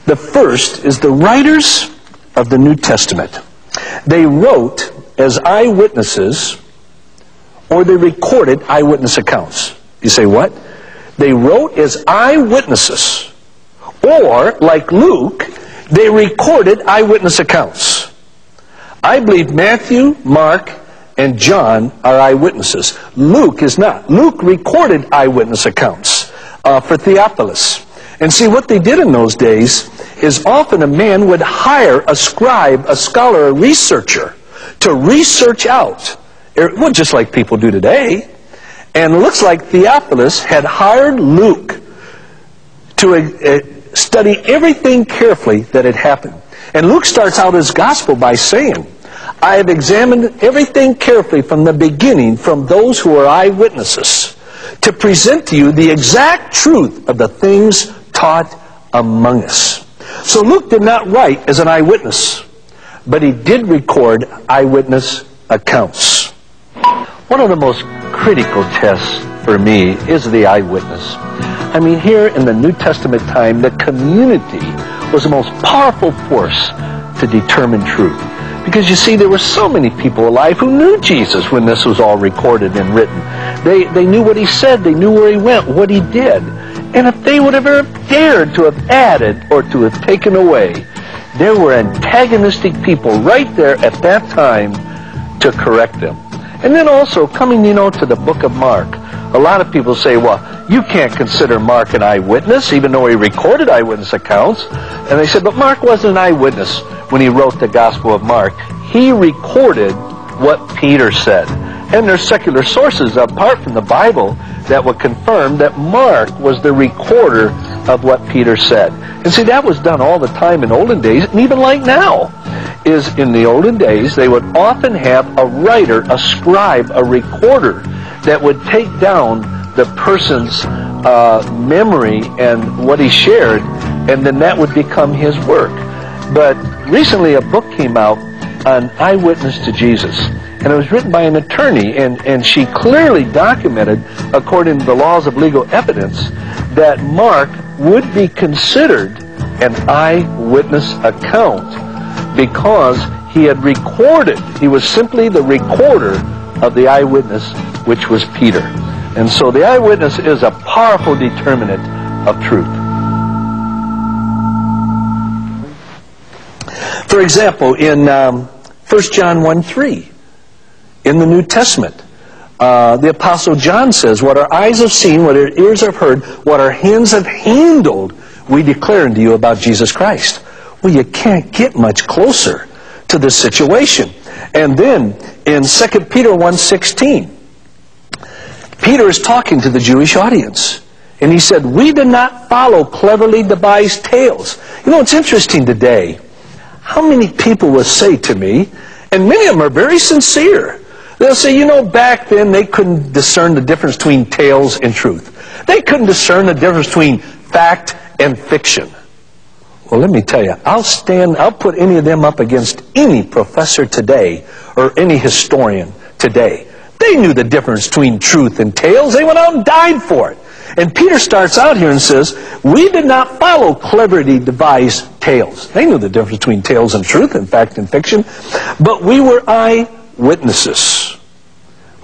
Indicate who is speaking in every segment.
Speaker 1: The first is the writers of the New Testament. They wrote as eyewitnesses, or they recorded eyewitness accounts. You say, what? They wrote as eyewitnesses, or, like Luke, they recorded eyewitness accounts. I believe Matthew, Mark, and John are eyewitnesses. Luke is not. Luke recorded eyewitness accounts for Theophilus. And see, what they did in those days is often a man would hire a scribe, a scholar, a researcher to research out, well, just like people do today. And it looks like Theophilus had hired Luke to study everything carefully that had happened. And Luke starts out his gospel by saying, I have examined everything carefully from the beginning, from those who are eyewitnesses, to present to you the exact truth of the things taught among us. So Luke did not write as an eyewitness, but he did record eyewitness accounts. One of the most critical tests for me is the eyewitness. I mean, here in the New Testament time, the community was the most powerful force to determine truth. Because you see, there were so many people alive who knew Jesus when this was all recorded and written. They knew what he said, they knew where he went, what he did. And if they would have ever dared to have added or to have taken away, there were antagonistic people right there at that time to correct them. And then also, coming, to the book of Mark, a lot of people say, well, you can't consider Mark an eyewitness, even though he recorded eyewitness accounts. And they said, but Mark wasn't an eyewitness when he wrote the Gospel of Mark. He recorded what Peter said. And there's secular sources, apart from the Bible, that would confirm that Mark was the recorder of what Peter said. And see, that was done all the time in olden days, and even like now. Is in the olden days, they would often have a writer, a scribe, a recorder that would take down the person's memory and what he shared, and then that would become his work. But recently a book came out on eyewitness to Jesus, and it was written by an attorney, and she clearly documented, according to the laws of legal evidence, that Mark would be considered an eyewitness account because he had recorded, he was simply the recorder of the eyewitness, which was Peter. And so the eyewitness is a powerful determinant of truth. For example, in 1 John 1:3, in the New Testament, the Apostle John says, what our eyes have seen, what our ears have heard, what our hands have handled, we declare unto you about Jesus Christ. Well, you can't get much closer to this situation. And then in 2 Peter 1:16, Peter is talking to the Jewish audience. And he said, we did not follow cleverly devised tales. It's interesting today. How many people will say to me, and many of them are very sincere, they'll say, back then they couldn't discern the difference between tales and truth. They couldn't discern the difference between fact and fiction. Well, let me tell you, I'll put any of them up against any professor today or any historian today. They knew the difference between truth and tales. They went out and died for it. And Peter starts out here and says, we did not follow cleverly devised tales. They knew the difference between tales and truth, and fact and fiction. But we were eyewitnesses.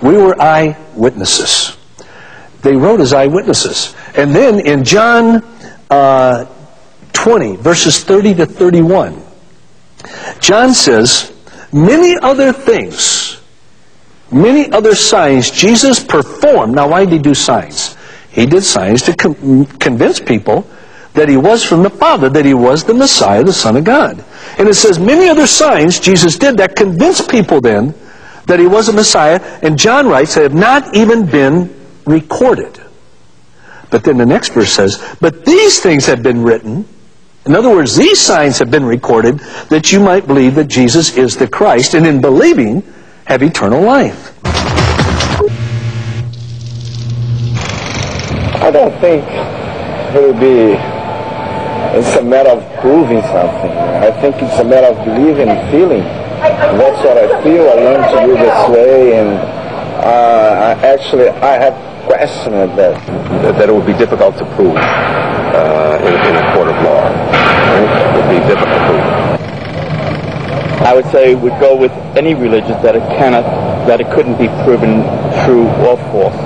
Speaker 1: We were eyewitnesses. They wrote as eyewitnesses. And then in John 20, verses 30 to 31, John says, many other things, many other signs Jesus performed. Now, why did he do signs? He did signs to convince people that he was from the Father, that he was the Messiah, the Son of God. And it says many other signs Jesus did that convinced people then that he was a Messiah. And John writes, they have not even been recorded. But then the next verse says, but these things have been written. In other words, these signs have been recorded that you might believe that Jesus is the Christ, and in believing, have eternal life.
Speaker 2: I don't think it would be, it's a matter of proving something. I think it's a matter of believing and feeling. That's what I feel. I learned to do this way, and I have questioned that it would be difficult to prove in a court of law.
Speaker 3: I would say would go with any religion that it couldn't be proven true or false.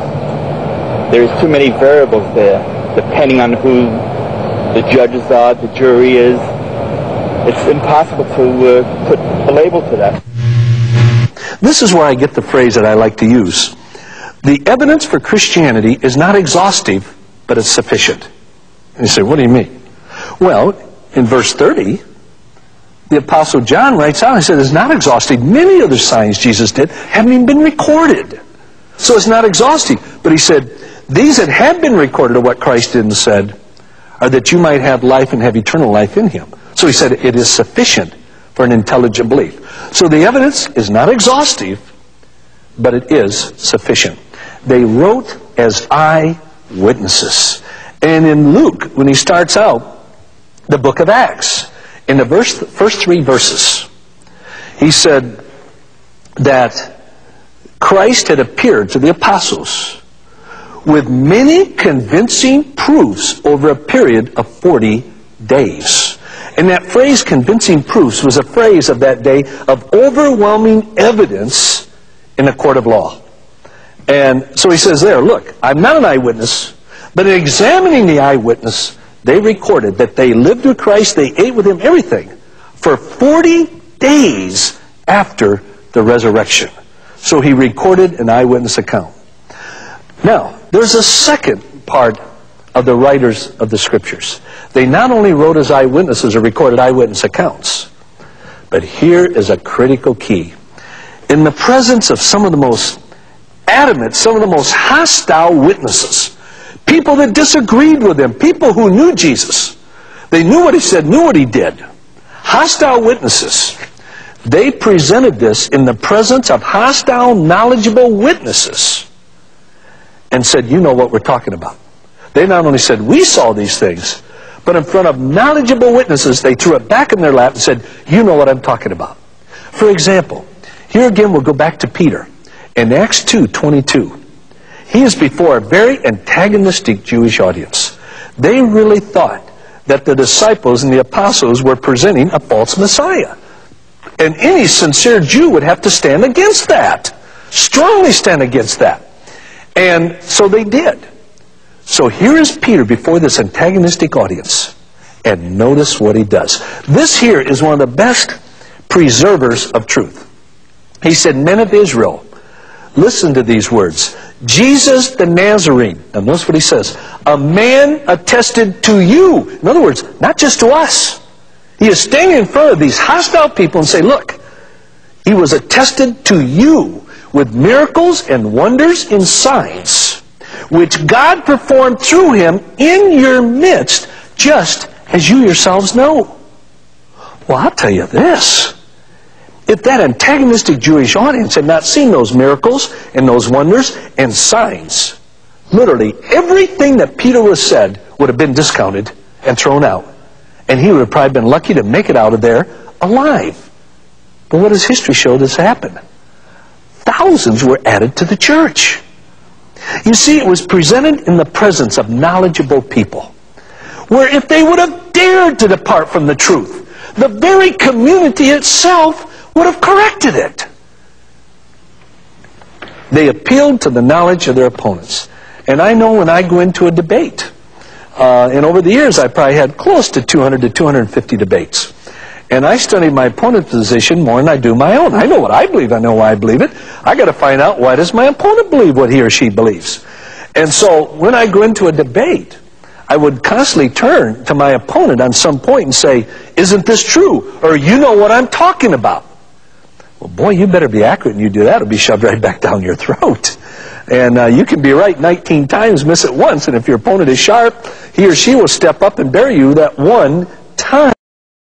Speaker 3: There's too many variables there, depending on who the judges are, the jury is. It's impossible to put a label to that.
Speaker 1: This is where I get the phrase that I like to use. The evidence for Christianity is not exhaustive, but it's sufficient. And you say, what do you mean? Well, in verse 30, the Apostle John writes out, he said, it's not exhaustive. Many other signs Jesus did haven't even been recorded. So it's not exhaustive. But he said, these that have been recorded of what Christ did and said are that you might have life and have eternal life in him. So he said, it is sufficient for an intelligent belief. So the evidence is not exhaustive, but it is sufficient. They wrote as eyewitnesses. And in Luke, when he starts out the book of Acts, in the first 3 verses, he said that Christ had appeared to the apostles with many convincing proofs over a period of 40 days. And that phrase, convincing proofs, was a phrase of that day of overwhelming evidence in a court of law. And so he says there, look, I'm not an eyewitness, but in examining the eyewitness, they recorded that they lived with Christ, they ate with him, everything, for 40 days after the resurrection. So he recorded an eyewitness account. Now, there's a second part of the writers of the Scriptures. They not only wrote as eyewitnesses or recorded eyewitness accounts, but here is a critical key. In the presence of some of the most adamant, some of the most hostile witnesses, people that disagreed with him, people who knew Jesus, they knew what he said, knew what he did, hostile witnesses, they presented this in the presence of hostile, knowledgeable witnesses and said, you know what we're talking about. They not only said, we saw these things, but in front of knowledgeable witnesses, they threw it back in their lap and said, you know what I'm talking about. For example, here again we'll go back to Peter. In Acts 2:22, he is before a very antagonistic Jewish audience. They really thought that the disciples and the apostles were presenting a false Messiah. And any sincere Jew would have to stand against that. Strongly stand against that. And so they did. So here is Peter before this antagonistic audience. And notice what he does. This here is one of the best preservers of truth. He said, men of Israel, listen to these words. Jesus the Nazarene. Now notice what he says. A man attested to you. In other words, not just to us. He is standing in front of these hostile people and say, look, he was attested to you with miracles and wonders and signs, which God performed through him in your midst, just as you yourselves know. Well, I'll tell you this. If that antagonistic Jewish audience had not seen those miracles and those wonders and signs, literally everything that Peter was said would have been discounted and thrown out. And he would have probably been lucky to make it out of there alive. But what does history show this happened? Thousands were added to the church. You see, it was presented in the presence of knowledgeable people, where if they would have dared to depart from the truth, the very community itself would have corrected it. They appealed to the knowledge of their opponents. And I know when I go into a debate, and over the years I probably had close to 200 to 250 debates. And I study my opponent's position more than I do my own. I know what I believe. I know why I believe it. I got to find out, why does my opponent believe what he or she believes? And so when I go into a debate, I would constantly turn to my opponent on some point and say, isn't this true? Or you know what I'm talking about. Well, boy, you better be accurate when you do that. It'll be shoved right back down your throat. And you can be right 19 times, miss it once. And if your opponent is sharp, he or she will step up and bury you that one time.